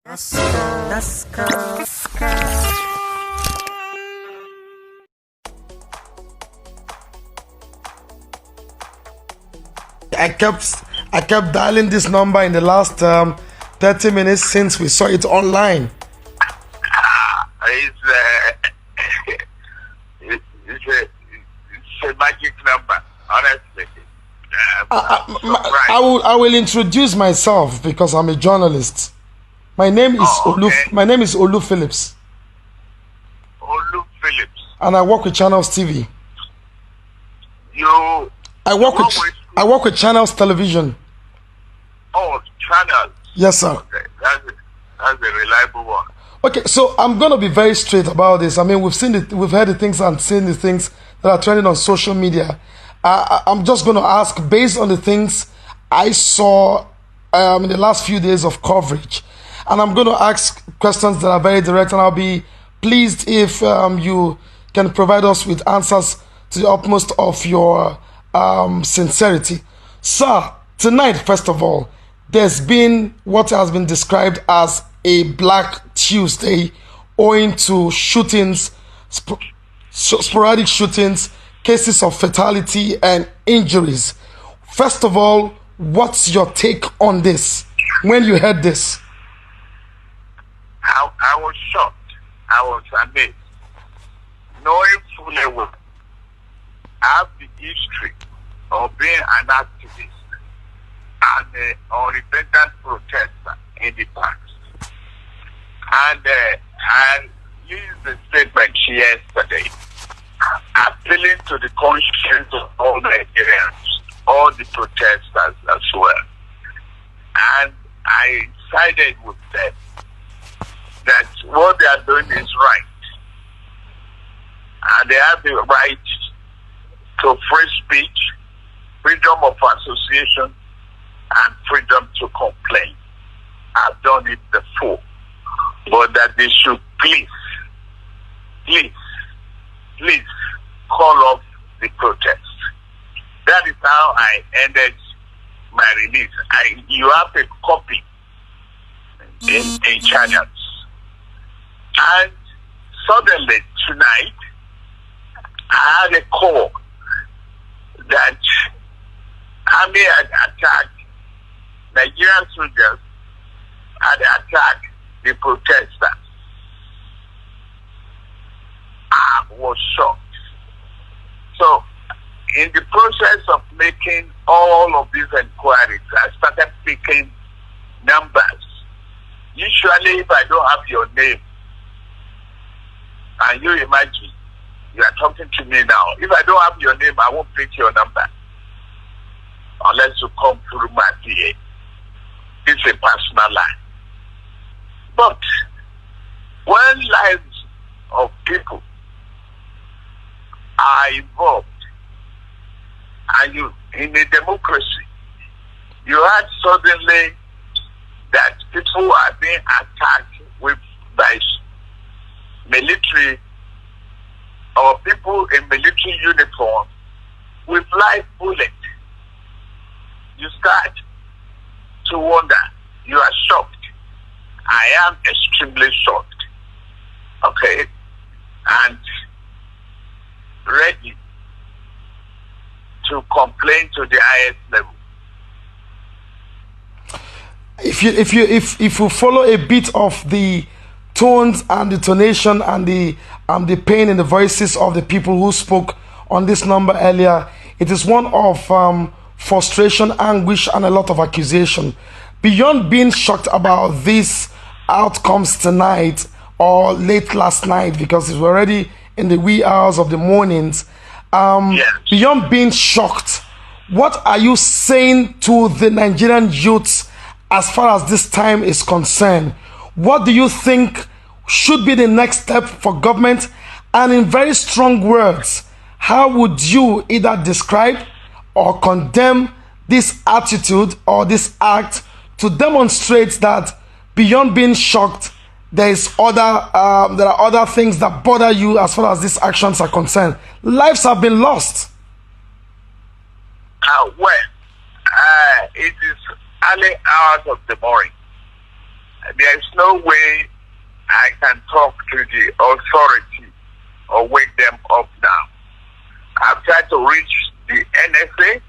Let's go. I kept dialing this number in the last 30 minutes since we saw it online. It's a magic number, honestly. I will introduce myself because I'm a journalist. My name is Olu Phillips. Olu Phillips. And I work with Channels TV. I work with Channels Television. Oh, Channels. Yes, sir. Okay. That's a reliable one. Okay, so I'm gonna be very straight about this. I mean, we've heard the things and seen the things that are trending on social media. I'm just gonna ask based on the things I saw in the last few days of coverage, and I'm gonna ask questions that are very direct, and I'll be pleased if you can provide us with answers to the utmost of your sincerity. Sir, tonight, first of all, there's been what has been described as a Black Tuesday owing to shootings, sporadic shootings, cases of fatality and injuries. First of all, what's your take on this when you heard this? I was shocked. I was amazed. Knowing fully well, I have the history of being an activist and an unrepentant protester in the past. And I used the statement yesterday, appealing to the conscience of all Nigerians, all the protesters as well. And I sided with them that what they are doing is right. And they have the right to free speech, freedom of association, and freedom to complain. I've done it before. But that they should please call off the protest. That is how I ended my release. You have a copy in channels. And suddenly tonight, I had a call that army had attacked Nigerian soldiers, had attacked the protesters. I was shocked. So, in the process of making all of these inquiries, I started picking numbers. Usually, if I don't have your name, and you imagine, you are talking to me now. If I don't have your name, I won't pick your number. Unless you come through my PA. It's a personal line. But when lives of people are involved, and you in a democracy, you had suddenly that people are being attacked by military or people in military uniform with live bullets. You start to wonder. You are shocked. I am extremely shocked. Okay? And ready to complain to the highest level. If you follow a bit of the tones and the tonation and the pain in the voices of the people who spoke on this number earlier, it is one of frustration, anguish, and a lot of accusation. Beyond being shocked about these outcomes tonight or late last night, because it's already in the wee hours of the mornings, Yes. Beyond being shocked, what are you saying to the Nigerian youths as far as this time is concerned? What do you think should be the next step for government? And in very strong words, how would you either describe or condemn this attitude or this act to demonstrate that beyond being shocked, there are other things that bother you as far as these actions are concerned? Lives have been lost. It is early hours of the morning. There is no way I can talk to the authority or wake them up now. I've tried to reach the NSA.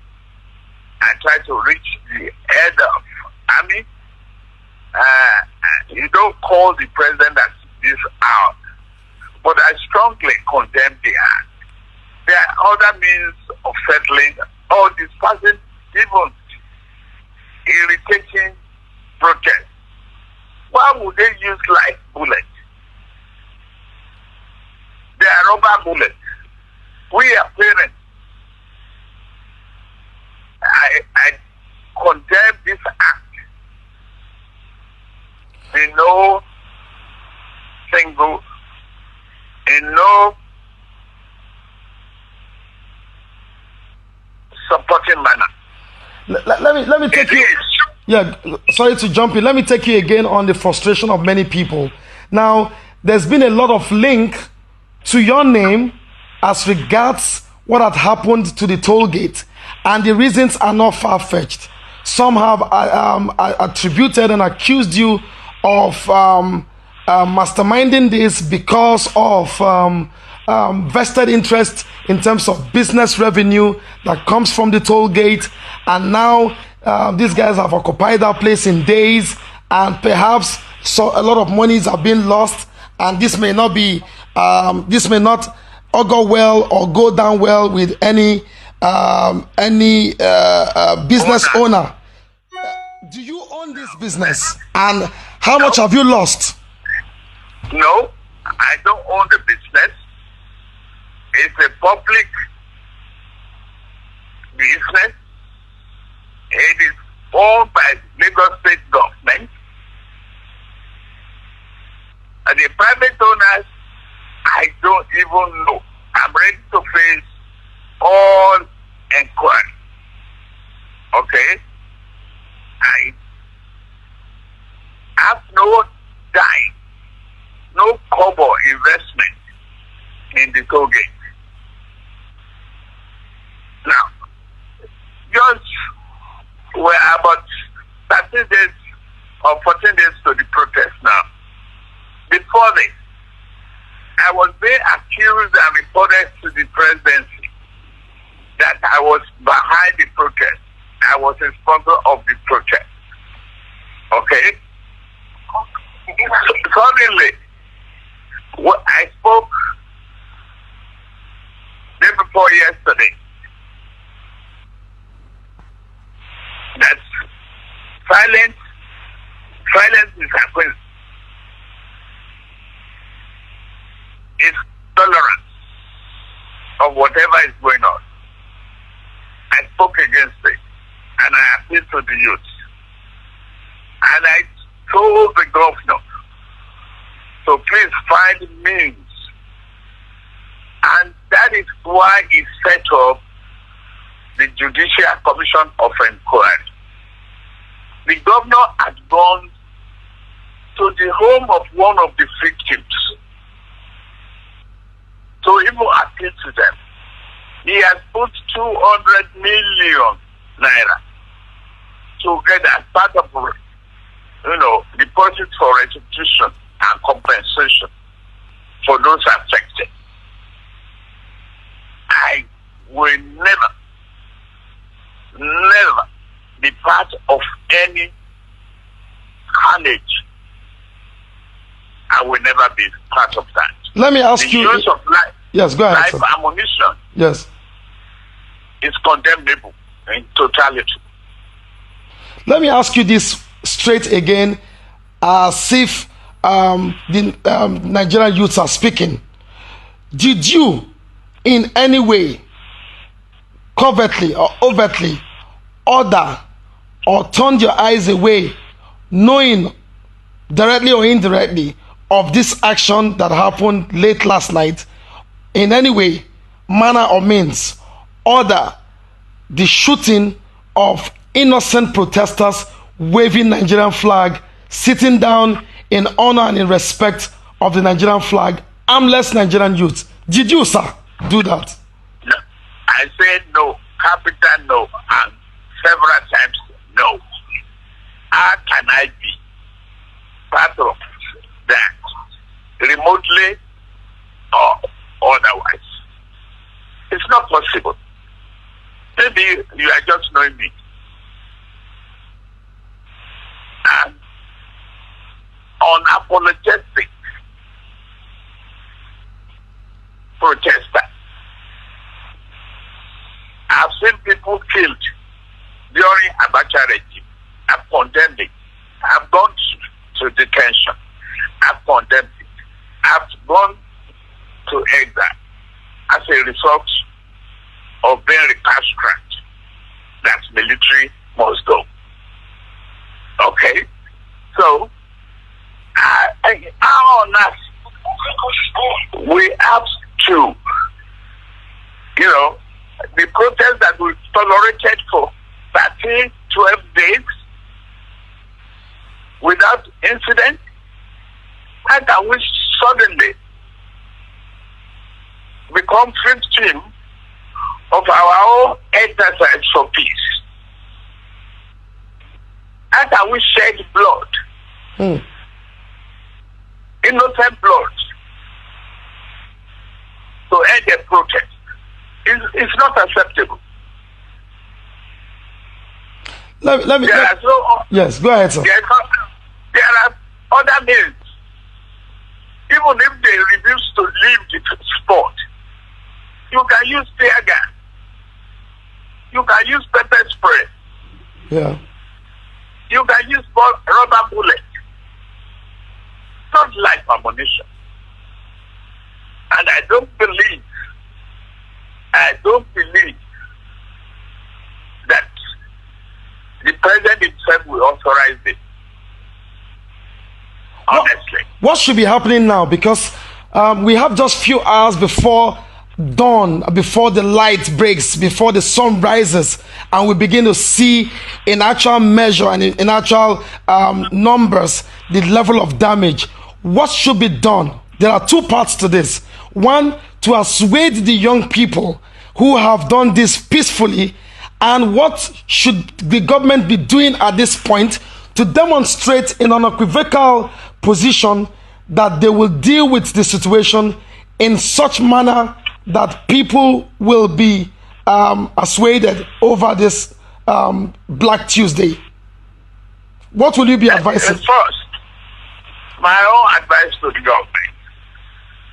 I tried to reach the head of army. You don't call the president at this hour. But I strongly condemn the act. There are other means of settling or dispersing even irritating protests. Why would they use live bullets? They are rubber bullets. We are parents. I condemn this act in no supporting manner. Let me take you. Yeah, sorry to jump in. Let me take you again on the frustration of many people. Now, there's been a lot of link to your name as regards what had happened to the toll gate, and the reasons are not far-fetched. Some have attributed and accused you of masterminding this because of vested interest in terms of business revenue that comes from the toll gate, and now these guys have occupied that place in days, and perhaps so a lot of monies have been lost, and this may not augur well or go down well with any business owner. Do you own this business, and how much have you lost? No, I don't own the business. It's a public business. It is owned by Lagos State government. And the private owners, I don't even know. I'm ready to face all inquiry. Okay? I have no dime, no kobo investment in the toll gate. Now, just we're about 13 days or 14 days to the protest now. Before this, I was being accused and reported to the presidency that I was behind the protest. I was a sponsor of the protest. Okay? Suddenly, I spoke day before yesterday that silence is happening. It's tolerance of whatever is going on. I spoke against it, and I appealed to the youth. And I told the governor to please find means. And that is why he set up the Judicial Commission of Inquiry. The governor had gone to the home of one of the victims to even appeal to them. He has put 200 million naira together as part of, deposit for restitution and compensation for those affected. I will never be part of any carnage. I will never be part of that. Let me ask you. The use of life, yes, go ahead. life ammunition, yes, is condemnable in totality. Let me ask you this straight again, as if the Nigerian youths are speaking. Did you, in any way, covertly or overtly, order or turn your eyes away, knowing directly or indirectly of this action that happened late last night, in any way, manner or means, order the shooting of innocent protesters waving Nigerian flag, sitting down in honor and in respect of the Nigerian flag, armless Nigerian youth? Did you, sir, do that? No. I said no, capital no, and several times no. How can I be part of that, remotely or otherwise. It's not possible. Maybe you are just knowing me. And unapologetic protester. I've seen people killed during Abacha regime. I've condemned it. I've gone to detention. I've condemned it. I've gone to exile as a result of being recalcitrant. That military must go. Okay? So, on us, we have to, the protest that we tolerated for 13, 12 days without incident, and that we suddenly become victim of our own exercise for peace. And that we shed blood. Innocent blood. To end the protest. It's not acceptable. Yes, go ahead, sir. There are other means. Even if they refuse to leave the spot, you can use tear gas. You can use pepper spray. Yeah. You can use rubber bullets. Not like ammunition. And I don't believe that the president himself will authorize it. Honestly. What should be happening now? Because we have just few hours before dawn, before the light breaks, before the sun rises, and we begin to see in actual measure and in actual numbers the level of damage. What should be done? There are two parts to this. One, to assuage the young people who have done this peacefully, and what should the government be doing at this point to demonstrate in an unequivocal position that they will deal with the situation in such manner that people will be assuaded over this Black Tuesday. What will you be advising? First, my own advice to the government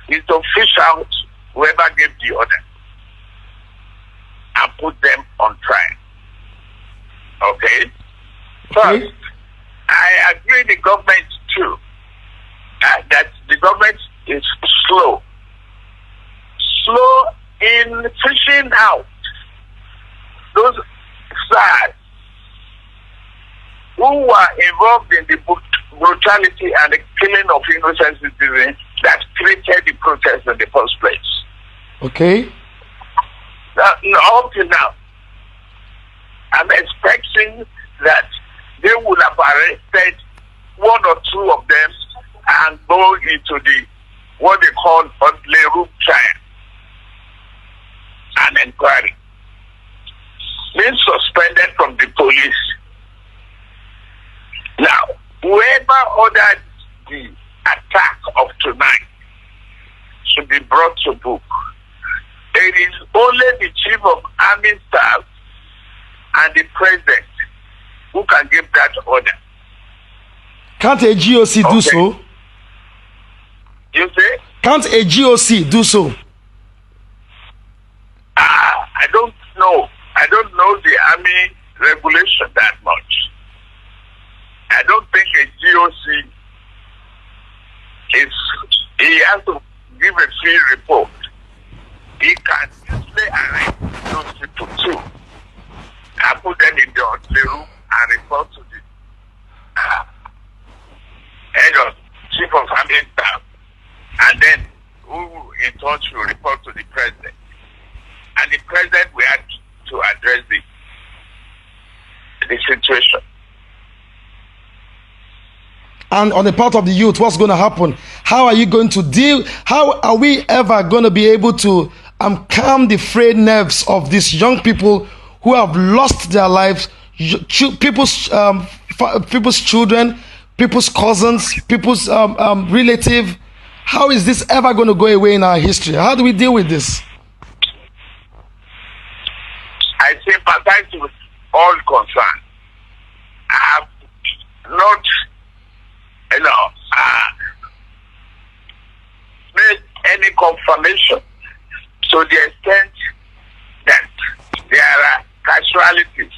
is to fish out whoever gave the order and put them on trial. Okay? First, I agree the government too that the government is slow in fishing out those SARS who were involved in the brutality and the killing of innocent citizens that created the protest in the first place. Okay. Up to now, I'm expecting that they would have arrested one or two of them and go into what they call the room trial and inquiry. Being suspended from the police. Now, whoever ordered the attack of tonight should be brought to book. It is only the chief of army staff and the president who can give that order. Can't a GOC do so? You say? Can't a GOC do so? I don't know. I don't know the army regulation that much. I don't think a GOC he has to give a free report. He can easily arrest those people too and put them in the room and report to the head of chief of army staff, and then who in turn will report to the president. And the president will have to address the situation. And on the part of the youth, what's going to happen? How are you going to deal? How are we ever going to be able to calm the frayed nerves of these young people who have lost their lives, people's children, people's cousins, people's relative. How is this ever going to go away in our history? How do we deal with this? I sympathize with all concerned. I have not, made any confirmation to the extent that there are casualties.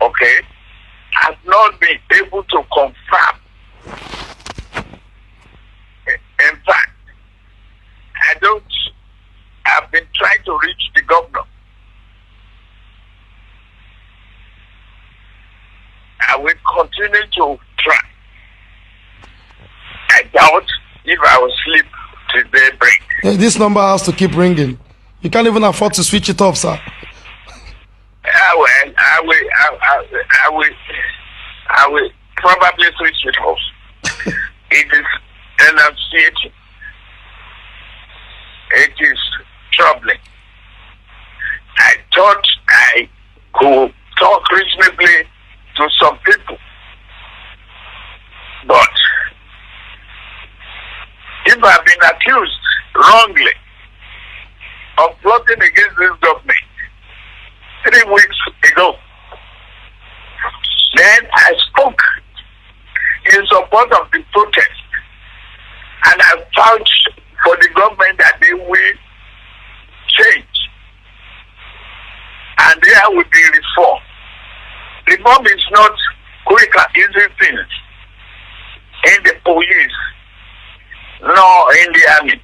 Okay? I've not been able to confirm. In fact, I've been trying to reach the governor. I will continue to try. I doubt if I will sleep till daybreak. This number has to keep ringing. You can't even afford to switch it off, sir. I will probably switch it off. It is enunciating. It is troubling. I thought I could talk reasonably to some people, but if I've been accused wrongly of plotting against this government 3 weeks ago, then I spoke in support of the protest, and I vouched for the government that they will change and there will be reform. Reform is not quick and easy things in the police nor in the army.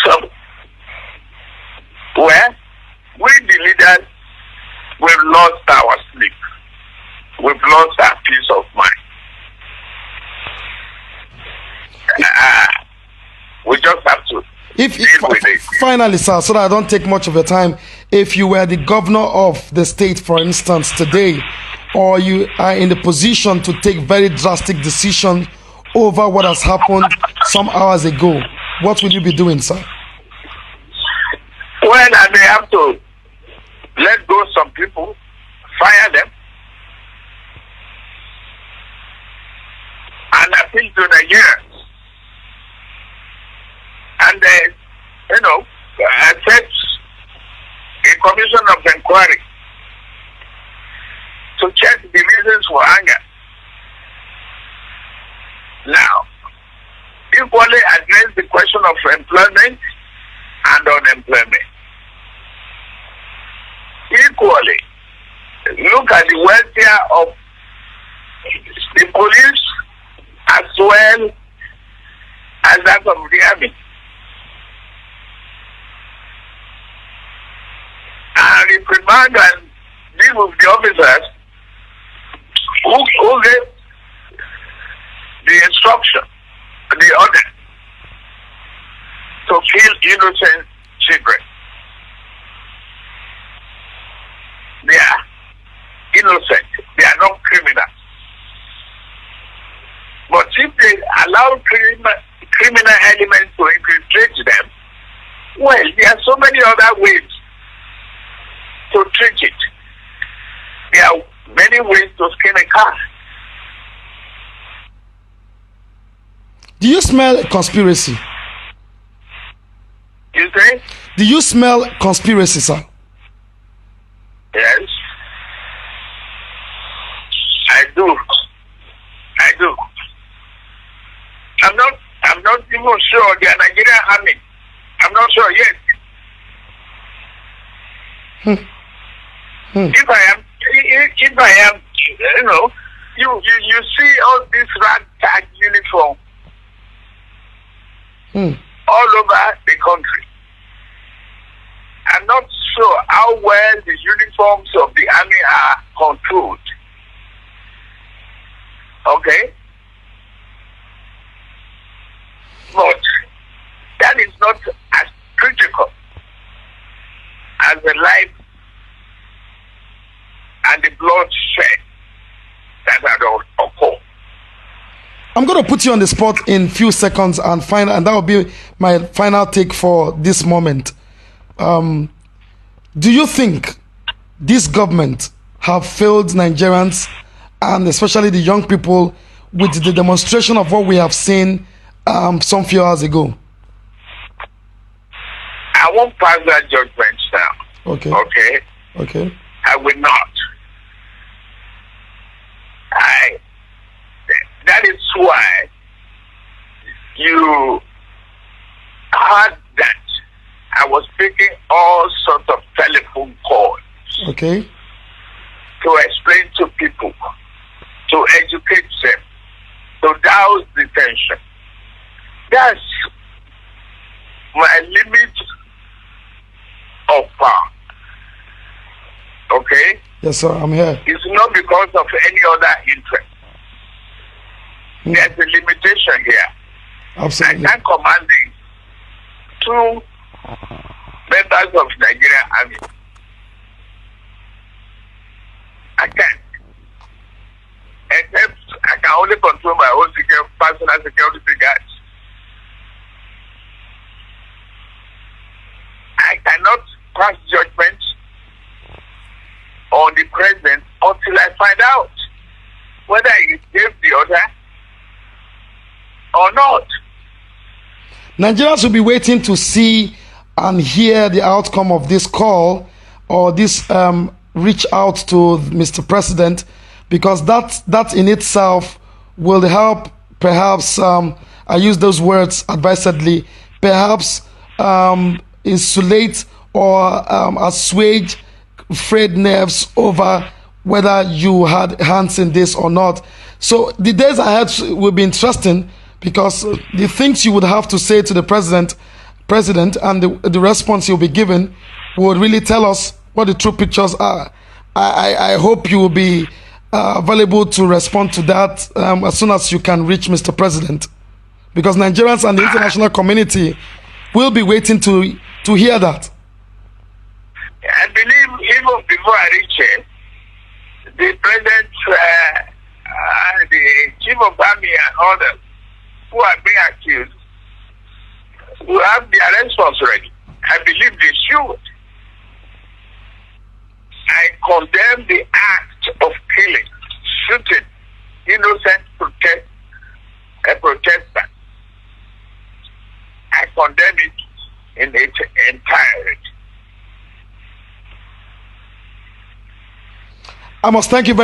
So, we the leaders, we've lost our sleep. We've lost our peace of mind. We just have to deal with it. Finally, sir, so that I don't take much of your time, if you were the governor of the state, for instance, today, or you are in the position to take very drastic decisions over what has happened some hours ago, what will you be doing, sir? Well, I may have to let go some people, fire them, and appeal to Nigerians. And I set a commission of inquiry to check the reasons for anger. Now, equally address the question of employment and unemployment. Equally, look at the welfare of the police as well as that of the army. And reprimand and deal with the officers who gave the instruction, the order to kill innocent children. They are innocent. They are not criminals. But if they allow criminal elements to infiltrate them, well, there are so many other ways to treat it. There are many ways to skin a cat. Do you smell conspiracy? You say? Do you smell conspiracy, sir? Yes. I do. I'm not even sure the Nigerian army. I'm not sure yet. If I am, you see all this ragtag uniform all over the country. I'm not sure how well the uniforms of the army are controlled. Okay? But that is not as critical as the life and the bloodshed that had occurred. I'm going to put you on the spot in few seconds and that will be my final take for this moment. Do you think this government have failed Nigerians and especially the young people with the demonstration of what we have seen some few hours ago? I won't pass that judgment now. Okay. Okay? Okay. I will not. That is why you heard that I was making all sorts of telephone calls. Okay. To explain to people, to educate them, to douse the tension. That's my limit of power. Okay? Yes, sir, I'm here. It's not because of any other interest. There's a limitation here. Absolutely. I can't command the 2 members of Nigerian Army. I can't. Except I can only control my own personal security guards. I cannot pass judgment on the president until I find out whether he gave the order or not. Nigerians will be waiting to see and hear the outcome of this call or this reach out to Mr. President, because that in itself will help, perhaps, I use those words advisedly, perhaps insulate or assuage frayed nerves over whether you had hands in this or not. So the days ahead will be interesting, because the things you would have to say to the president and the response you'll be given would really tell us what the true pictures are. I hope you will be available to respond to that as soon as you can reach Mr. President, because Nigerians and the international community will be waiting to hear that. I believe even before I reach it, the president, the chief of army and others who are being accused will have their response ready. I believe they should. I condemn the act of killing, shooting innocent protesters. I condemn it in its entirety. I must thank you very